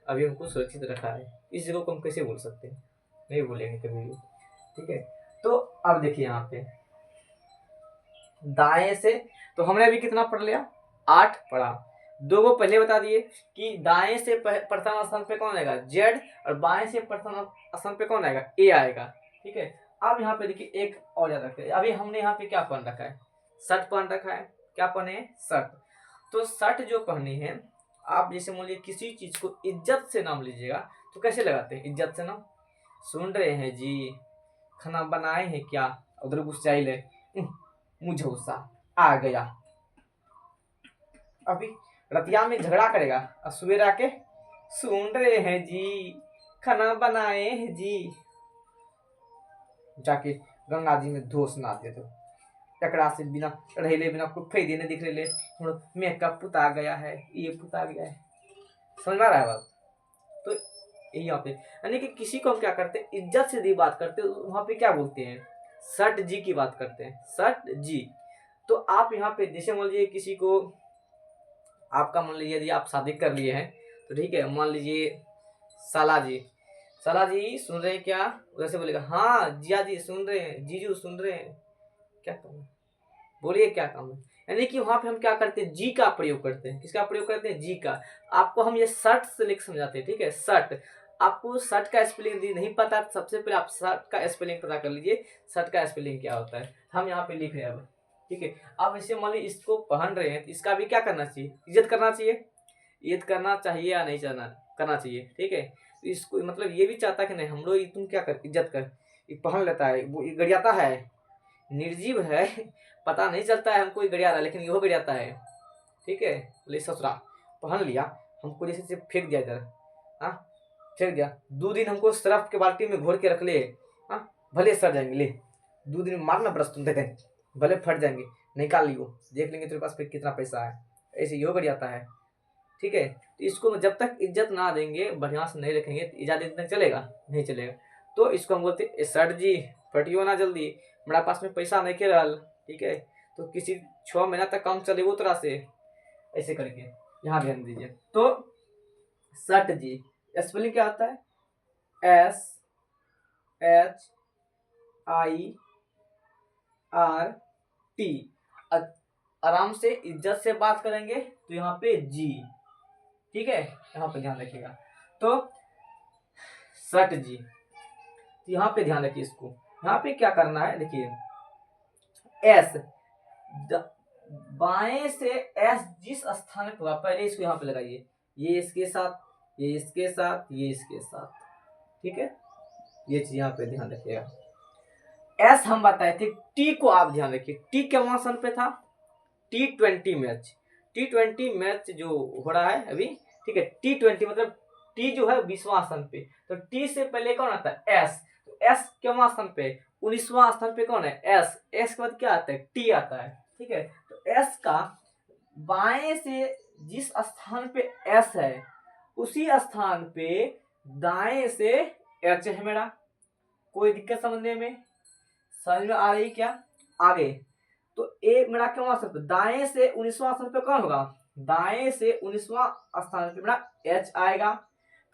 अभी हमको सुरक्षित रखा है। इस जगह को हम कैसे भूल सकते हैं, नहीं भूलेंगे कभी भी, ठीक है। तो अब देखिए यहाँ पे दाएं से, तो हमने अभी कितना पढ़ लिया, 8 पढ़ा। 2 को पहले बता दिए कि दाएं से प्रथम स्थान पे कौन आएगा, जेड, और बाएं से प्रथम स्थान पे कौन आएगा, ए आएगा, ठीक है। अब यहाँ पे देखिए एक और याद रखते हैं, अभी हमने यहाँ पे क्या पहन रखा है, शर्ट पहन रखा है। क्या पहने हैं, शर्ट। तो शर्ट जो पहनी है, आप जैसे मान लीजिए किसी चीज को इज्जत से नाम लीजिएगा तो कैसे लगाते हैं, इज्जत से नाम। सुन रहे हैं जी, खाना बनाए हैं क्या, उधर गुस्साइल है, मुझे गुस्सा आ गया। अभी रतिया में झगड़ा करेगा और सवेरे आके सुन रहे हैं जी, खाना बनाए हैं जी, जाके गंगा जी में धोस नहाते तो टकरा से बिना रहले बिना कुछ फै देने दिख रहे, मेकअप पुता गया है, ये पुता गया है, समझ में आ रहा है बात। तो यही यहाँ पे यानी कि किसी को हम क्या करते हैं, इज्जत से दी बात करते हैं, वहां पे क्या बोलते हैं, सट जी की बात करते हैं, सट जी। तो आप यहाँ पे जैसे मान लीजिए किसी को, आपका मान लीजिए यदि आप शादी कर लिए हैं तो ठीक है, मान लीजिए साला जी, साला जी सुन रहे हैं क्या, उधर से बोलेगा हाँ जिया जी सुन रहे हैं, जीजू सुन रहे हैं, क्या काम है, बोलिए क्या काम है। यानी कि वहां पे हम क्या करते हैं, जी का प्रयोग करते हैं। किसका प्रयोग करते हैं, जी का। आपको हम ये शर्ट से लिख समझाते हैं, ठीक है। शर्ट, आपको शर्ट का स्पेलिंग नहीं पता, सबसे पहले आप शर्ट का स्पेलिंग पता कर लीजिए, शर्ट का स्पेलिंग क्या होता है। हम यहाँ पे लिख रहे हैं अब, ठीक है। अब इसे मान लीजिए इसको पहन रहे हैं तो इसका भी क्या करना चाहिए, इज्जत करना चाहिए, इज्जत करना चाहिए या नहीं करना चाहिए, ठीक है। तो इसको मतलब ये भी चाहता है कि नहीं हम लोग तुम क्या कर, इज्जत कर, ये पहन लेता है, वो गरियाता है, निर्जीव है, पता नहीं चलता है हमको गड़िया रहा, लेकिन यो गड़ियाता है, ठीक है। बोले ससुरा पहन लिया, हमको जैसे फेंक दिया इधर, हाँ फेंक दिया। 2 दिन हमको सरफ के बाल्टी में घोर के रख ले, हाँ भले सड़ जाएंगे, ले 2 दिन मारना ब्रश तुम देते हैं, भले फट जाएंगे, निकाल लियो, देख लेंगे तेरे पास फिर कितना पैसा है, ऐसे यो गड़ियाता है, ठीक है। तो इसको जब तक इज्जत ना देंगे, बढ़िया से नहीं रखेंगे तो इजाजत तक चलेगा नहीं चलेगा। तो इसको हम बोलते सर जी फटियो ना जल्दी, मेरा पास में पैसा नहीं के रहल, ठीक है। तो किसी 6 महीना तक काम चले वो तरह से, ऐसे करके यहाँ ध्यान दीजिए। तो सट जी स्पेलिंग क्या होता है, SHIRT। आराम से इज्जत से बात करेंगे तो यहाँ पे जी, ठीक है, यहाँ पे ध्यान रखिएगा। तो सट जी, तो यहाँ पे ध्यान रखिए इसको, यहाँ पे क्या करना है, देखिए एस, बाएं से एस जिस स्थान पे होगा पहले इसको यहाँ पे लगाइए, ये इसके साथ, ये इसके साथ, ये इसके साथ, ठीक है। ये चीज यहाँ पे ध्यान रखिएगा। एस हम बताए थे, टी को आप ध्यान रखिए, टी क्या स्थान पे था, T20 मैच, T20 मैच जो हो रहा है अभी, ठीक है। T20 मतलब टी जो है 20वां स्थान पे, तो टी से पहले कौन आता है, एस, तो एस क्या स्थान पे, 19वां स्थान पे कौन है, एस, एस के बाद क्या आता है, टी आता है, ठीक है। तो एस का बाएं से जिस स्थान पे एस है उसी स्थान पे दाएं से एच है मेरा। कोई दिक्कत समझने में, समझ में आ रही क्या, आगे। तो ए मेरा क्या स्थान पे, दाएं से 19वां स्थान पे कौन होगा, दाएं से 19वां स्थान पे मेरा एच आएगा,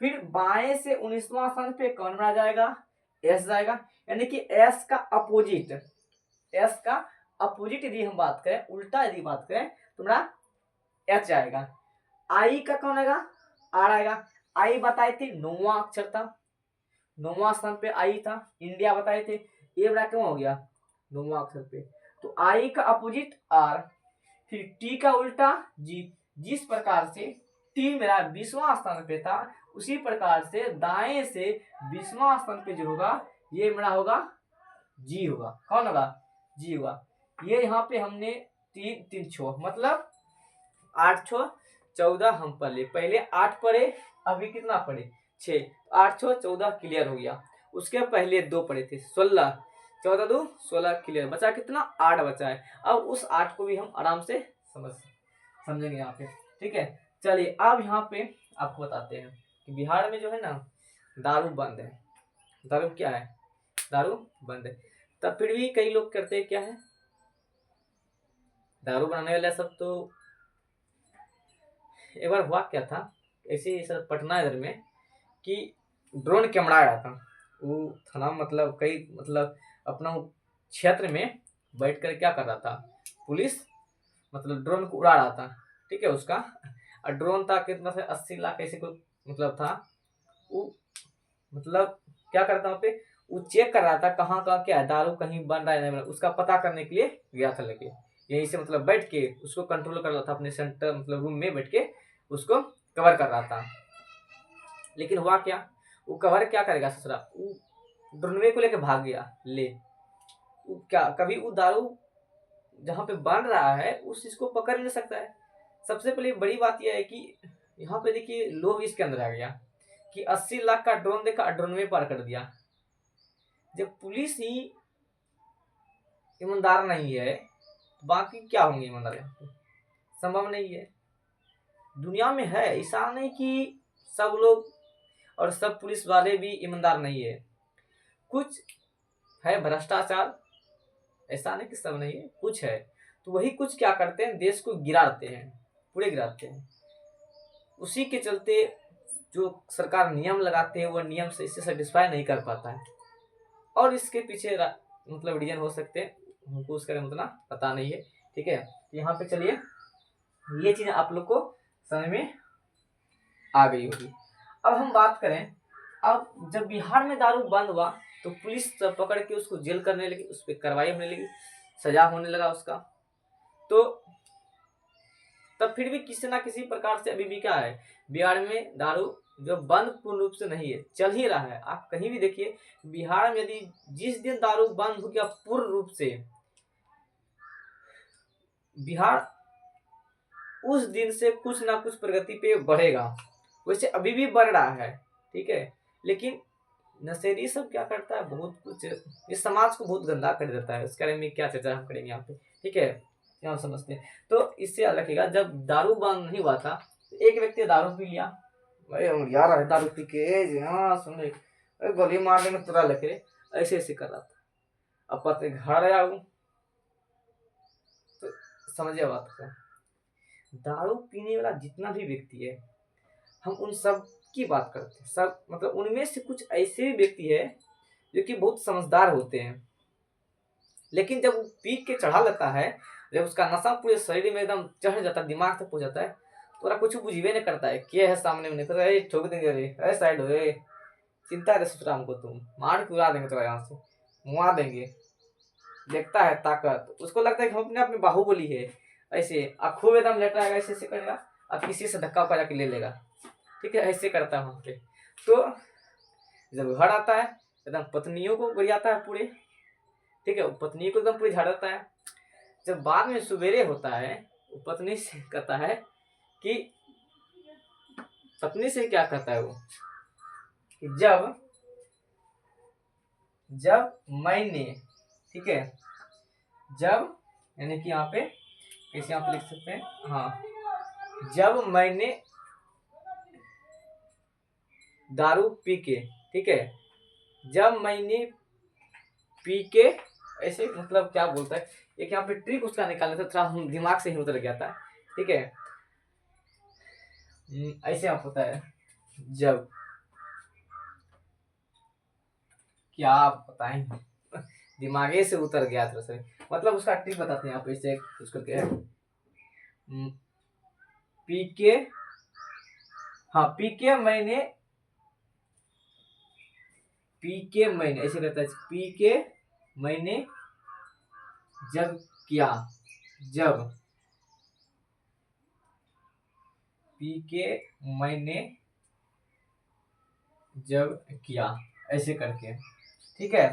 फिर बाएं से 19वां स्थान पे कौन बना जाएगा, एस जाएगा। यानी कि एस का अपोजिट, एस का अपोजिट यदि हम बात करें, उल्टा यदि बात करें तो मेरा एच आएगा। आई का कौन आएगा, आर आएगा। आई बताए थे 9वां अक्षर था, 9वां स्थान पे आई था, इंडिया बताए थे, ये बड़ा क्यों हो गया 9वां अक्षर पे, तो आई का अपोजिट आर, फिर टी का उल्टा जी। जिस प्रकार से टी मेरा 20वां स्थान पे था, उसी प्रकार से दाएं से 20वां स्थान पे जो होगा ये मेरा होगा जी होगा। कौन होगा, जी होगा। ये यहाँ पे हमने 3 छो मतलब 8 छो 14 हम पहले 8 पढ़े, अभी कितना पढ़े 6, 8 छो 14 क्लियर हो गया। उसके पहले 2 पढ़े थे 16, 14 2 16 क्लियर, बचा कितना 8 बचा है। अब उस 8 को भी हम आराम से समझेंगे यहाँ पे, ठीक है। चलिए अब यहाँ पे आपको बताते हैं कि बिहार में जो है ना दारू बंद है, दारू क्या है, दारू बंद है, तब फिर भी कई लोग करते हैं क्या है, दारू बनाने वाले सब। तो एक बार हुआ क्या था, ऐसे ही सर पटना इधर में कि ड्रोन कैमरा आया था, वो थाना मतलब कई मतलब अपना क्षेत्र में बैठ कर क्या कर रहा था, पुलिस मतलब ड्रोन को उड़ा रहा था, ठीक है। उसका ड्रोन था कितना से 80 लाख ऐसे कोई मतलब था, वो मतलब क्या करता वहाँ पे, वो चेक कर रहा था कहाँ कहाँ क्या है, दारू कहीं बन रहा है नहीं, उसका पता करने के लिए गया था लेके, यहीं से मतलब बैठ के उसको कंट्रोल कर रहा था अपने सेंटर मतलब रूम में बैठ के उसको कवर कर रहा था। लेकिन हुआ क्या, वो कवर क्या करेगा ससुरा, वो ड्रोनवे को लेके भाग गया ले, वो क्या कभी वो दारू जहाँ पे बन रहा है उस चीज को पकड़ नहीं सकता है। सबसे पहले बड़ी बात यह है कि यहाँ पे देखिए लोग इसके अंदर आ गया कि 80 लाख का ड्रोन देखा, ड्रोन में पार कर दिया। जब पुलिस ही ईमानदार नहीं है तो बाकी क्या होंगे ईमानदार, यहाँ पे संभव नहीं है। दुनिया में है, ऐसा नहीं कि सब लोग और सब पुलिस वाले भी ईमानदार नहीं है, कुछ है भ्रष्टाचार, ऐसा नहीं कि सब नहीं है, कुछ है। तो वही कुछ क्या करते हैं, देश को गिराते हैं, पूरे गिराते हैं। उसी के चलते जो सरकार नियम लगाते हैं वो नियम से इससे सेटिस्फाई नहीं कर पाता है, और इसके पीछे मतलब रीजन हो सकते हैं, हमको उसका उतना पता नहीं है, ठीक है। यहाँ पे चलिए ये चीज आप लोग को समझ में आ गई होगी। अब हम बात करें, अब जब बिहार में दारू बंद हुआ तो पुलिस पकड़ के उसको जेल करने लगी, उस पर कार्रवाई होने लगी, सजा होने लगा उसका। तो तब फिर भी किसी ना किसी प्रकार से अभी भी क्या है, बिहार में दारू जो बंद पूर्ण रूप से नहीं है, चल ही रहा है। आप कहीं भी देखिए बिहार में यदि जिस दिन दारू बंद हो गया पूर्ण रूप से, बिहार उस दिन से कुछ ना कुछ प्रगति पे बढ़ेगा। वैसे अभी भी बढ़ रहा है, ठीक है, लेकिन नशेड़ी सब क्या करता है, बहुत कुछ इस समाज को बहुत गंदा कर देता है। इसके बारे में क्या चर्चा हम करेंगे यहाँ पे, ठीक है, यहाँ समझते हैं। तो इससे याद रखिएगा, जब दारू बंद नहीं हुआ था तो एक व्यक्ति दारू पी लिया, यार है दारू पी के हाँ सुन गोली मारने में तुरा लगे, ऐसे ऐसे कर रहा था। अब पता घर आया हूँ तो समझिए बात को, दारू पीने वाला जितना भी व्यक्ति है हम उन सब की बात करते हैं, सब मतलब उनमें से कुछ ऐसे भी व्यक्ति है जो कि बहुत समझदार होते हैं, लेकिन जब वो पी के चढ़ा लेता है, जब उसका नशा पूरे शरीर में एकदम चढ़ जाता है, दिमाग तक पहुंच जाता है, तो कुछ बुझिबे नहीं करता है, क्या है सामने में निकल रहा ठोक देंगे, रे साइड हो चिंता है ससुरा हमको, तुम मार के उड़ा देंगे थोड़ा यहाँ से, मुआ देंगे। देखता है ताकत, उसको लगता है कि हम अपने आप में बाहुबली है, ऐसे खूब एकदम लेटा है, ऐसे ऐसे करेगा और किसी से धक्का उका जाके ले लेगा, ठीक है, ऐसे करता है वहाँ पे। तो जब घर आता है एकदम पत्नियों को गरियाता है पूरे, ठीक है, पत्नी को एकदम पूरी झाड़ता है। जब बाद में सवेरे होता है वो पत्नी से कहता है कि पत्नी से क्या कहता है वो कि जब मैंने, ठीक है, जब यानी कि यहाँ पे कैसे आप लिख सकते हैं, हाँ, जब मैंने दारू पी के, ठीक है, जब मैंने पी के, ऐसे मतलब क्या बोलता है, एक यहाँ पे ट्रिक उसका निकालना था, थोड़ा हम दिमाग से ही उतर गया था, ठीक है। ऐसे आप होता है जब, क्या आप बताएं, दिमागे से उतर गया था सर, मतलब उसका ट्रिक बताते हैं आप, ऐसे कुछ करके है, पी के, हाँ, पी के मैंने ऐसे रहता है, पी के मैंने जब किया, जब पी के मैंने जब किया, ऐसे करके, ठीक है,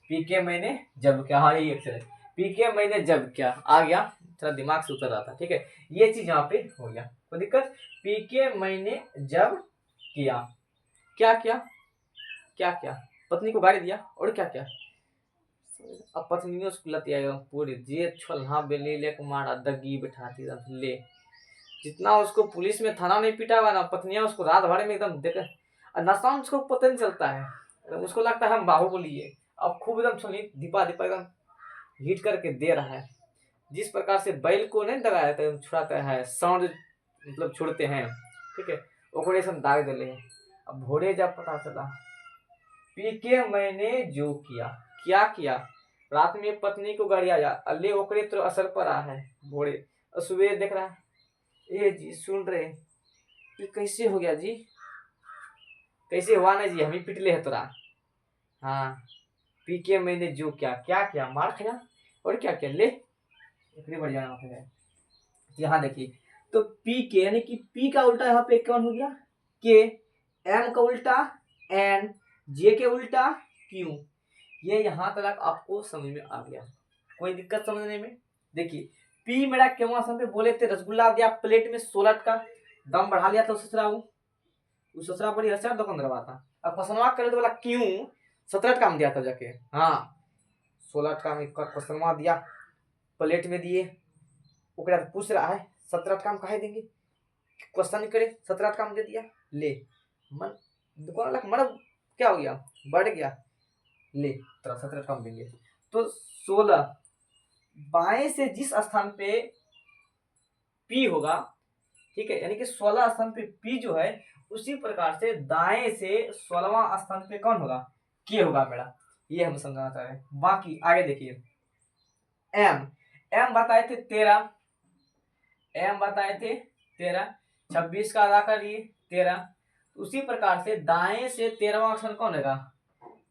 पी के मैंने जब किया, हाँ यही अक्षर है, पी के मैंने जब किया, आ गया, थोड़ा दिमाग से उतर रहा था, ठीक है, ये चीज यहाँ पे हो गया, कोई दिक्कत। पी के मैंने जब किया, क्या किया, क्या किया, पत्नी को गाड़ी दिया, और क्या क्या, अब पत्नियों से लतिया पूरी जे छोल्हा बेले ले मारा दगी बैठाती ले, जितना उसको पुलिस में थाना नहीं पीटा हुआ ना, पत्नियां उसको रात भर में एकदम देख, नशा में उसको पता नहीं चलता है, उसको लगता है हम बाहुबली है, अब खूब एकदम छोली दीपा दीपा एकदम हिट करके दे रहा है, जिस प्रकार से बैल को नहीं दगाया था छुड़ाता है, साउंड मतलब छोड़ते हैं, ठीक है, ओकरे से दाग दिले है। अब भोरे जब पता चला, पी के मैंने जो किया, क्या किया, रात में पत्नी को गरियाया, अल्ले ओकरे तो असर पड़ा है भोरे, और सुबह देख रहा है, ए जी सुन रहे, ये कैसे हो गया जी, कैसे हुआ ना जी, हम ही पिटले है तोरा, हाँ, पी के मैंने जो किया, क्या किया, मार खाया, और क्या किया, ले इतनी बढ़िया यहाँ पे है, यहाँ देखिए, तो पी के यानी कि पी का उल्टा यहाँ पे कौन हो गया, के, एम का उल्टा एन, जे के उल्टा क्यू, ये यहाँ तक आपको समझ में आ गया, कोई दिक्कत समझने में। देखिए पी मेरा क्यों आसन पे बोले थे, रसगुल्ला दिया प्लेट में 16 का, दम बढ़ा लिया था उस ससुरा बड़ी हंसा दुकान दरवाता, अब क्वेश्चनवा करे तो बोला क्यों, 17 का में दिया था जाके, हाँ 16 का में क्वेश्चनवा दिया प्लेट में दिए, ओकरा पूछ रहा है 17 का में काहे देंगे, क्वेश्चन करे 17 का में दे दिया, ले मन दुकान वाला मन क्या हो गया, बढ़ गया, ले 17 का में देंगे, तो 16 बाएं से जिस स्थान पे पी होगा, ठीक है, यानी कि 16 स्थान पे पी जो है, उसी प्रकार से दाएं से 16वां स्थान पे कौन होगा, के होगा मेरा, ये हम समझाना चाह रहे हैं। बाकी आगे देखिए, एम, एम बताए थे 13, एम बताए थे 13, 26 का अदा कर लिए 13, उसी प्रकार से दाएं से 13वां अक्षर कौन होगा,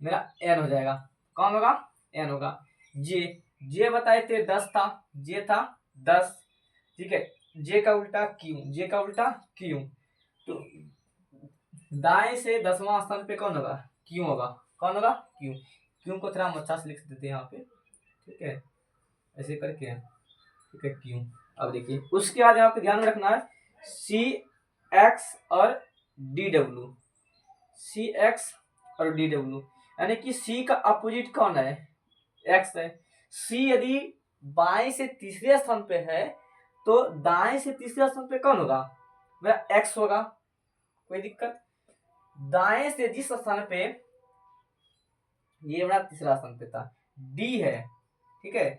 मेरा एन हो जाएगा, कौन होगा, एन होगा। जे, जे बताए थे 10 था, जे था 10, ठीक है, जे का उल्टा क्यू, जे का उल्टा क्यू, तो दाएं से 10वां स्थान पे कौन होगा, क्यू होगा, कौन होगा, क्यू, क्यू को थोड़ा हम अच्छा से लिख देते हैं यहाँ पे, ठीक है, ऐसे करके, ठीक है, क्यू। अब देखिए उसके बाद यहाँ पे ध्यान में रखना है सी एक्स और डी डब्ल्यू, सी एक्स और डी डब्ल्यू, यानी कि सी का अपोजिट कौन है, एक्स है, सी यदि बाएं से तीसरे स्थान पे है तो दाएं से तीसरे स्थान पे कौन होगा, मेरा एक्स होगा, कोई दिक्कत। दाएं से जिस स्थान पे, ये मेरा तीसरा स्थान पे था, डी है, ठीक है,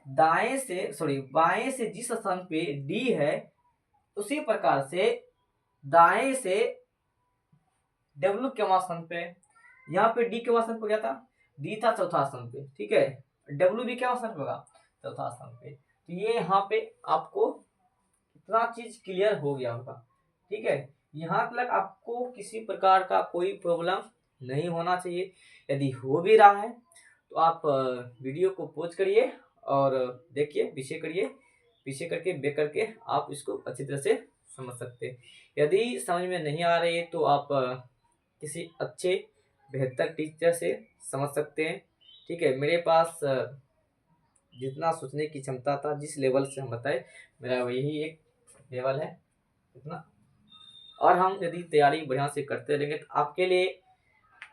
दाएं से सॉरी बाएं से जिस स्थान पे डी है, उसी प्रकार से दाएं से डब्ल्यू के स्थान पे, यहाँ पे डी के स्थान पे गया था, डी था चौथा स्थान पे, ठीक है, डब्ल्यू भी क्या स्थान पे होगा, चौथा स्थान पे, तो ये यहाँ पे आपको इतना चीज क्लियर हो गया होगा, ठीक है, यहाँ तक आपको किसी प्रकार का कोई प्रॉब्लम नहीं होना चाहिए, यदि हो भी रहा है तो आप वीडियो को पॉज करिए और देखिए, पीछे करिए, पीछे करके बैक करके आप इसको अच्छी तरह से समझ सकते हैं। यदि समझ में नहीं आ रही है तो आप किसी अच्छे बेहतर टीचर से समझ सकते हैं। ठीक है, मेरे पास जितना सोचने की क्षमता था, जिस लेवल से हम बताए, मेरा वही एक लेवल है इतना। और हम यदि तैयारी बढ़िया से करते रहेंगे तो आपके लिए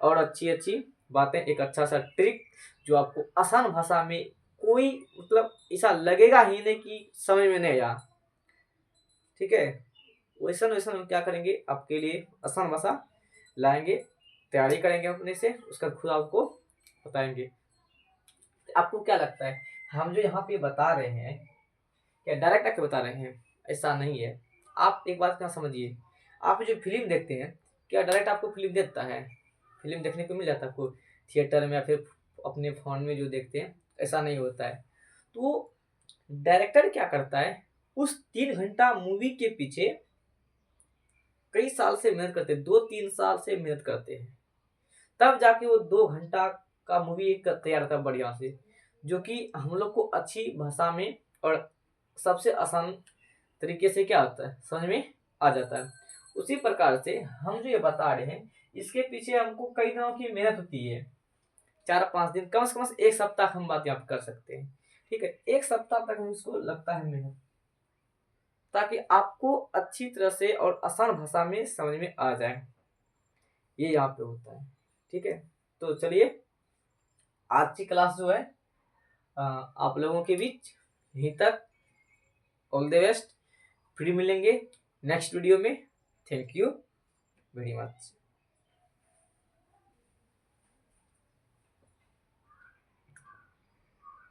और अच्छी अच्छी बातें, एक अच्छा सा ट्रिक जो आपको आसान भाषा में, कोई मतलब ऐसा लगेगा ही नहीं कि समझ में नहीं आया। ठीक है, वैसा वैसा हम क्या करेंगे, आपके लिए आसान भाषा लाएंगे, तैयारी करेंगे अपने से, उसका खुद आपको बताएंगे। आपको क्या लगता है, हम जो यहाँ पे बता रहे हैं क्या डायरेक्ट आके बता रहे हैं? ऐसा नहीं है। आप एक बात क्या समझिए, आप जो फिल्म देखते हैं, क्या डायरेक्ट आपको फिल्म देता है? फिल्म देखने को मिल जाता है आपको थिएटर में या फिर अपने फोन में जो देखते हैं? ऐसा नहीं होता है। तो डायरेक्टर क्या करता है, उस 3 घंटा मूवी के पीछे कई साल से मेहनत करते हैं, 2-3 साल से मेहनत करते हैं, तब जाके वो 2 घंटा का मूवी एक तैयार होता है बढ़िया से, जो कि हम लोग को अच्छी भाषा में और सबसे आसान तरीके से क्या होता है, समझ में आ जाता है। उसी प्रकार से हम जो ये बता रहे हैं, इसके पीछे हमको कई दिनों की मेहनत होती है, 4-5 दिन, कम से कम 1 सप्ताह हम बात यहाँ पे कर सकते हैं। ठीक है, 1 सप्ताह तक हम इसको लगता है मेहनत, ताकि आपको अच्छी तरह से और आसान भाषा में समझ में आ जाए। ये यहाँ पे होता है। ठीक है, तो चलिए आज की क्लास जो है आप लोगों के बीच यहीं तक। ऑल द बेस्ट, फिर मिलेंगे नेक्स्ट वीडियो में। Thank you very much.